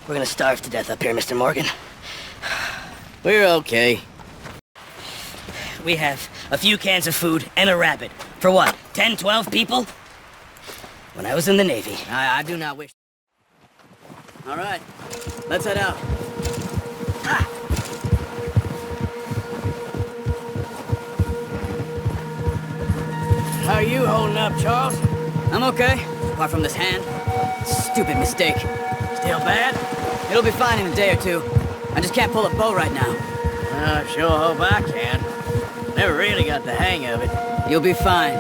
We're gonna starve to death up here, Mr. Morgan. We're okay. We have a few cans of food and a rabbit. For what, 10, 12 people? When I was in the Navy, I do not wish... All right, let's head out. Ah. How are you holding up, Charles? I'm okay, apart from this hand. Stupid mistake. Still bad? It'll be fine in a day or two. I just can't pull a bow right now. I sure hope I can. Never really got the hang of it. You'll be fine.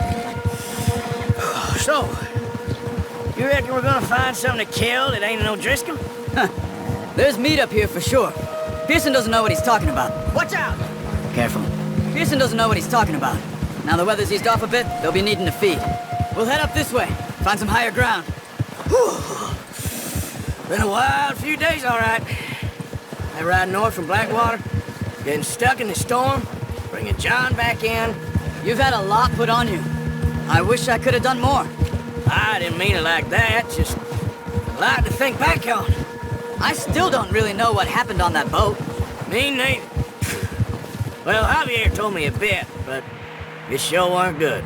So, you reckon we're gonna find something to kill that ain't no Driscoll? Huh. There's meat up here for sure. Pearson doesn't know what he's talking about. Watch out! Careful. Pearson doesn't know what he's talking about. Now the weather's eased off a bit, they'll be needing to feed. We'll head up this way, find some higher ground. Whew. Been a wild few days, all right. I ride north from Blackwater, getting stuck in the storm, bringing John back in. You've had a lot put on you. I wish I could have done more. I didn't mean it like that, just a lot to think back on. I still don't really know what happened on that boat. Me neither. Well, Javier told me a bit, but it sure weren't good.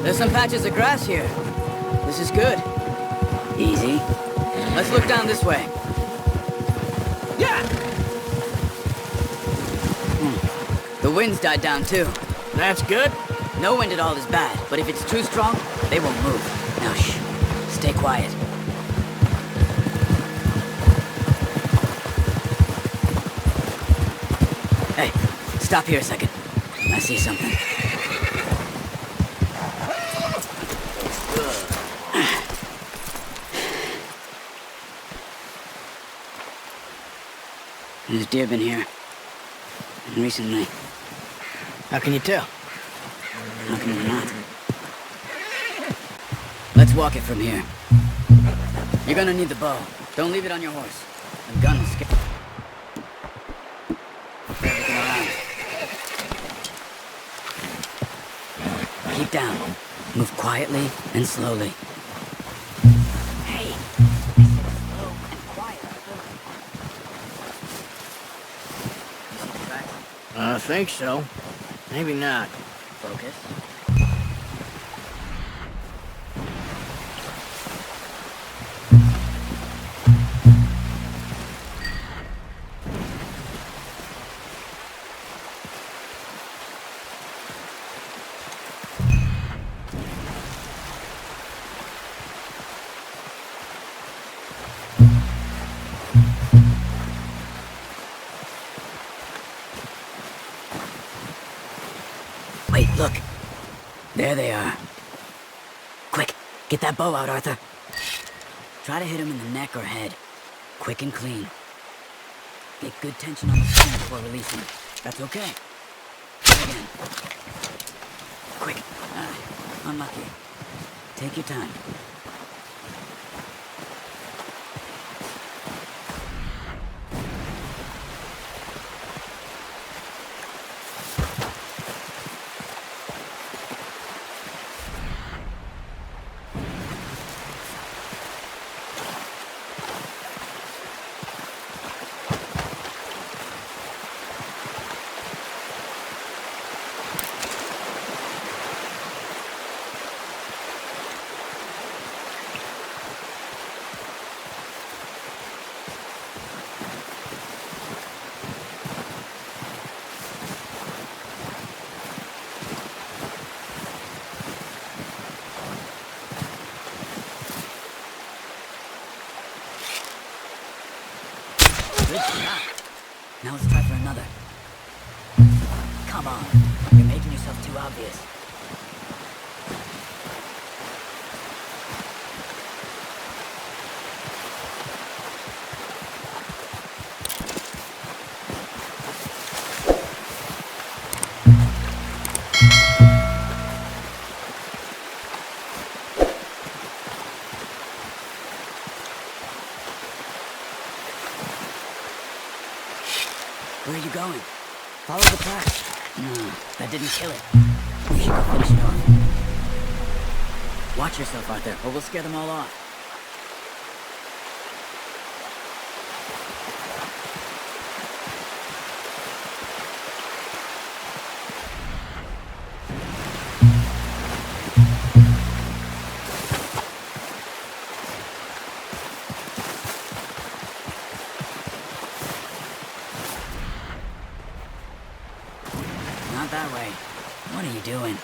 There's some patches of grass here. This is good. Easy. Let's look down this way. Yeah! The wind's died down too. That's good. No wind at all is bad, but if it's too strong, they won't move. Now shh. Stay quiet. Hey, stop here a second. I see something. There's deer been here. Recently. How can you tell? How can you not? Let's walk it from here. You're gonna need the bow. Don't leave it on your horse. The gun is scared. Looking around. Keep down. Move quietly and slowly. Hey! I said slow and quiet. I think so. Maybe not. Focus. Wait, look. There they are. Quick, get that bow out, Arthur. Try to hit him in the neck or head. Quick and clean. Get good tension on the skin before releasing. That's okay. Try again. Quick. Unlucky. Take your time. Now let's try for another. Come on. You're making yourself too obvious. Where are you going? Follow the track. No, that didn't kill it. We should go finish it off. Watch yourself out there, or we'll scare them all off. Not that way. What are you doing?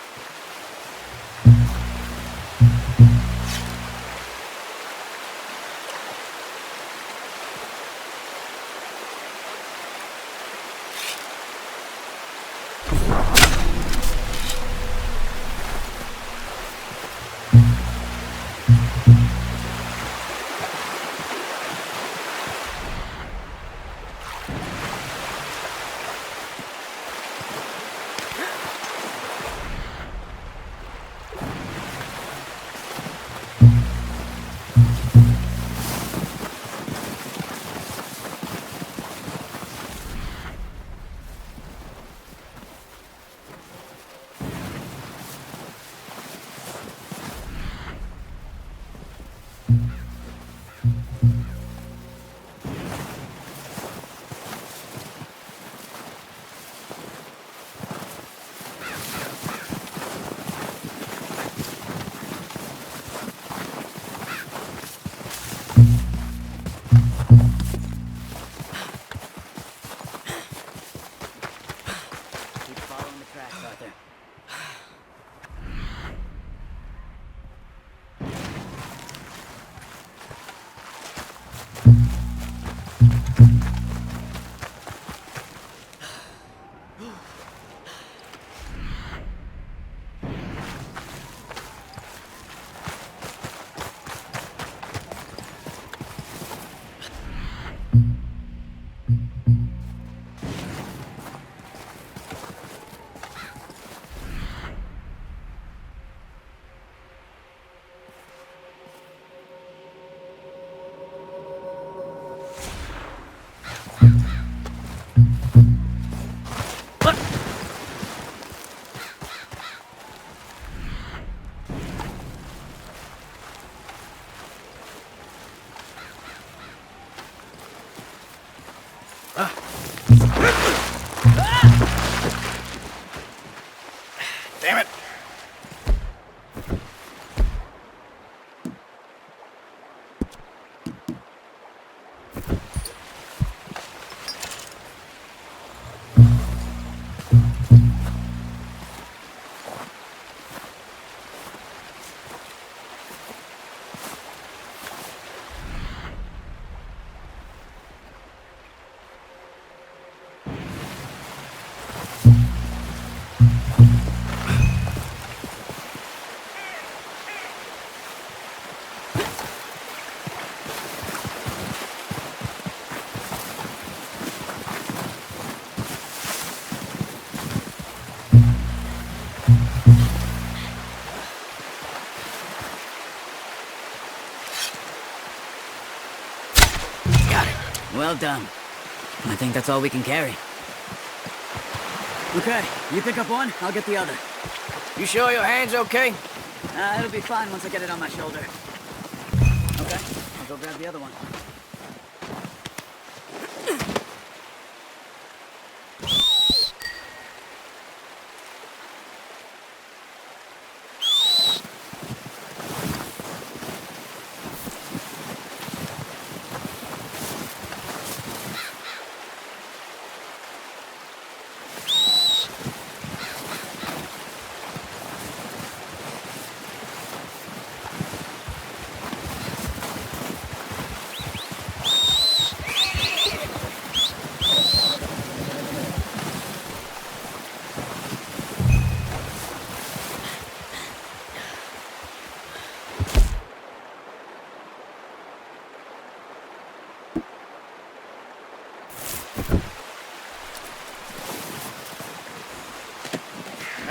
Keep following the tracks, Arthur. Damn it! Well done. I think that's all we can carry. Okay, you pick up one, I'll get the other. You sure your hand's okay? It'll be fine once I get it on my shoulder. Okay, I'll go grab the other one.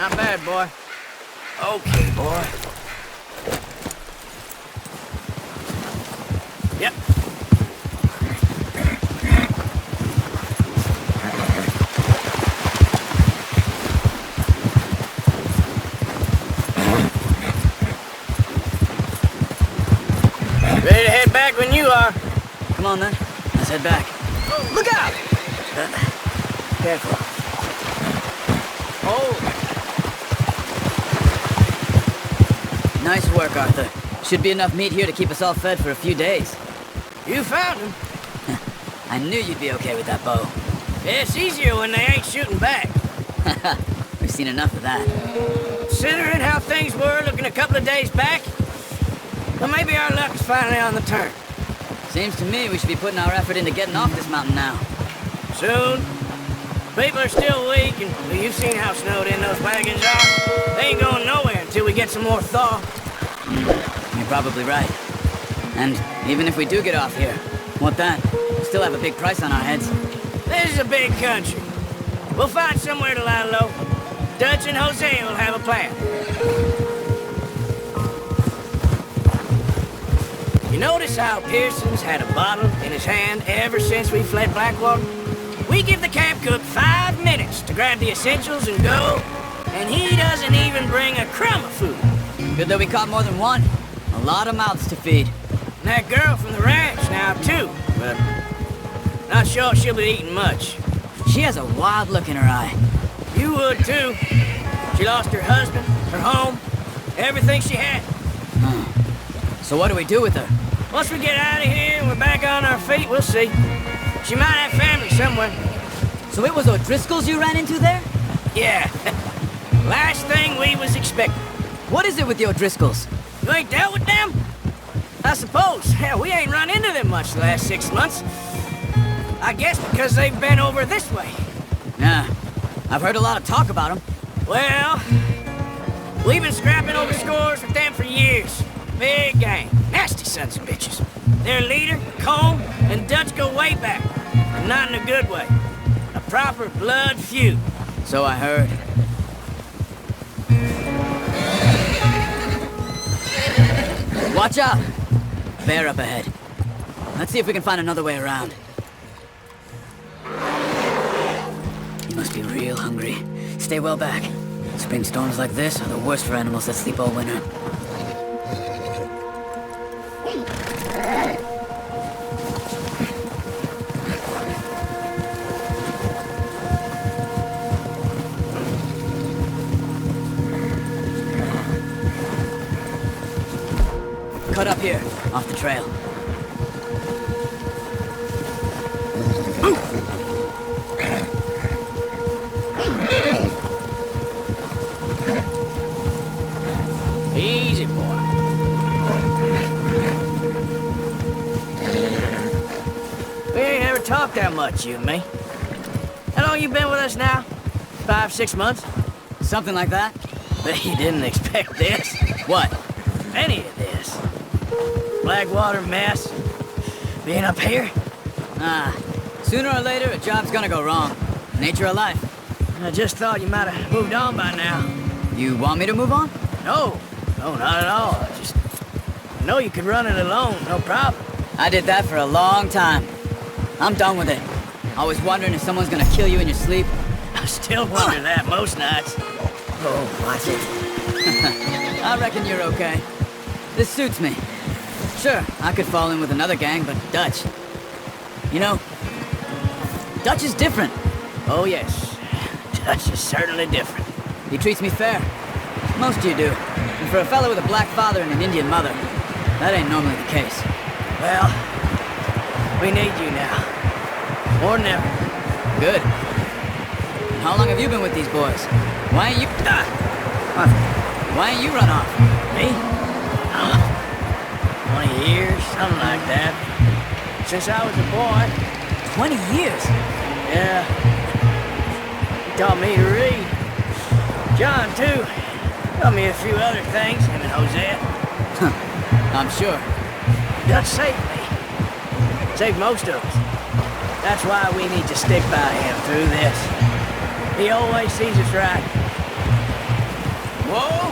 Not bad, boy. Okay, boy. Yep. Ready to head back when you are. Come on, then. Let's head back. Look out! Careful. Oh! Nice work, Arthur. Should be enough meat here to keep us all fed for a few days. You found him. I knew you'd be okay with that bow. It's easier when they ain't shooting back. We've seen enough of that. Considering how things were looking a couple of days back, well, maybe our luck is finally on the turn. Seems to me we should be putting our effort into getting off this mountain now. Soon. People are still weak, and well, you've seen how snowed in those wagons are. They ain't going nowhere until we get some more thaw. You're probably right. And even if we do get off here, what then? We still have a big price on our heads. This is a big country. We'll find somewhere to lie low. Dutch and Hosea will have a plan. You notice how Pearson's had a bottle in his hand ever since we fled Blackwater? We give the camp cook 5 minutes to grab the essentials and go, and he doesn't even bring a crumb of food. Good that we caught more than one. A lot of mouths to feed. And that girl from the ranch now, too, but not sure she'll be eating much. She has a wild look in her eye. You would, too. She lost her husband, her home, everything she had. So what do we do with her? Once we get out of here and we're back on our feet, we'll see. She might have family somewhere. So it was O'Driscoll's you ran into there? Yeah. Last thing we was expecting. What is it with the O'Driscolls? You ain't dealt with them? I suppose. Hell, we ain't run into them much the last 6 months. I guess because they've been over this way. Yeah, I've heard a lot of talk about them. Well, we've been scrapping over scores with them for years. Big gang. Nasty sons of bitches. Their leader, Combe, and Dutch go way back. And not in a good way. A proper blood feud. So I heard. Watch out! Bear up ahead. Let's see if we can find another way around. You must be real hungry. Stay well back. Spring storms like this are the worst for animals that sleep all winter. Cut up here, off the trail. Easy, boy. We ain't ever talked that much, you and me. How long you been with us now? 5, 6 months? Something like that? Bet you didn't expect this. What? Any of this. Blackwater mess. Being up here? Sooner or later, a job's gonna go wrong. Nature of life. I just thought you might have moved on by now. You want me to move on? No, not at all. I just know you could run it alone, no problem. I did that for a long time. I'm done with it. Always wondering if someone's gonna kill you in your sleep. I still wonder that most nights. Oh, watch it. I reckon you're okay. This suits me. Sure, I could fall in with another gang, but Dutch. You know, Dutch is different. Oh, yes. Dutch is certainly different. He treats me fair. Most of you do. And for a fellow with a black father and an Indian mother, that ain't normally the case. Well, we need you now. More than ever. Good. And how long have you been with these boys? Why ain't you... Why ain't you run off? Me? 20 years, something like that. Since I was a boy. 20 years? Yeah. He taught me to read. John, too. Taught me a few other things, him and Hosea. I'm sure. Dutch saved me. Saved most of us. That's why we need to stick by him through this. He always sees us right. Whoa!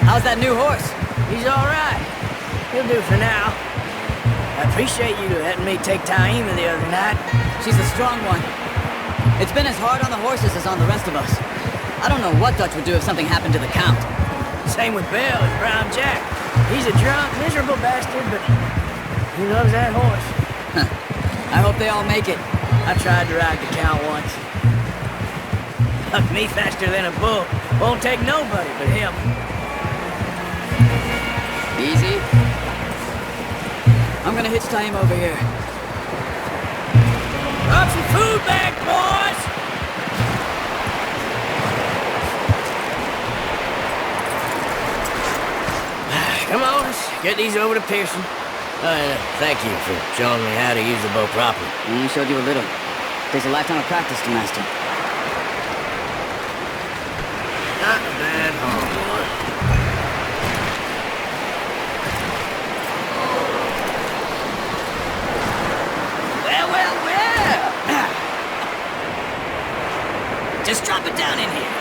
How's that new horse? He's all right. He'll do for now. I appreciate you letting me take Taima the other night. She's a strong one. It's been as hard on the horses as on the rest of us. I don't know what Dutch would do if something happened to the Count. Same with Bill and Brown Jack. He's a drunk, miserable bastard, but he loves that horse. I hope they all make it. I tried to ride the Count once. Hucked me faster than a bull. Won't take nobody but him. Easy. I'm gonna hitch Taima over here. Drop some food back, boys! Come on, let's get these over to Pearson. Thank you for showing me how to use the bow properly. I only showed you a little. Takes a lifetime of practice to master. Not bad, homeboy. Well! Just drop it down in here.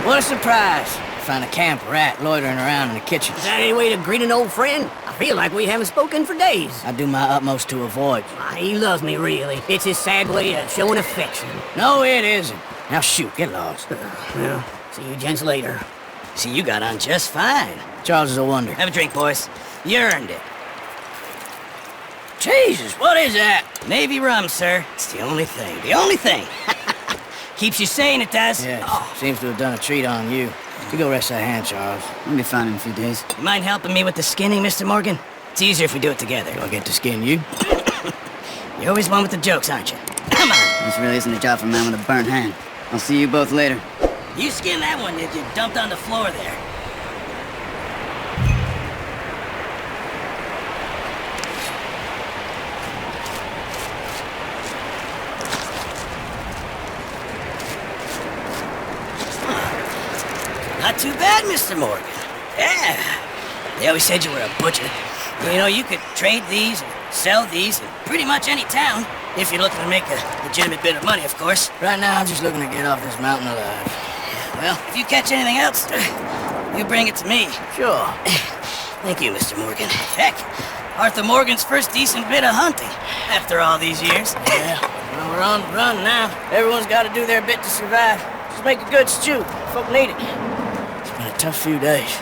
What a surprise. Found a camp rat loitering around in the kitchen. Is that any way to greet an old friend? I feel like we haven't spoken for days. I do my utmost to avoid you. He loves me, really. It's his sad way of showing affection. No, it isn't. Now shoot, get lost. Well, see you gents later. See, you got on just fine. Charles is a wonder. Have a drink, boys. You earned it. Jesus, what is that? Navy rum, sir. It's the only thing. The only thing. Keeps you sane, it does. Yes, seems to have done a treat on you. You go rest that hand, Charles. I'll be fine in a few days. You mind helping me with the skinning, Mr. Morgan? It's easier if we do it together. Do I get to skin you? You're always one with the jokes, aren't you? Come on. This really isn't a job for a man with a burnt hand. I'll see you both later. You skinned that one that you dumped on the floor there. Not too bad, Mr. Morgan. Yeah. They always said you were a butcher. You know, you could trade these and sell these in pretty much any town, if you're looking to make a legitimate bit of money, of course. Right now, I'm just looking to get off this mountain alive. Well, if you catch anything else, you bring it to me. Sure. Thank you, Mr. Morgan. Heck, Arthur Morgan's first decent bit of hunting after all these years. Yeah, well, we're on the run now. Everyone's got to do their bit to survive. Just make a good stew. Folk need it. It's been a tough few days.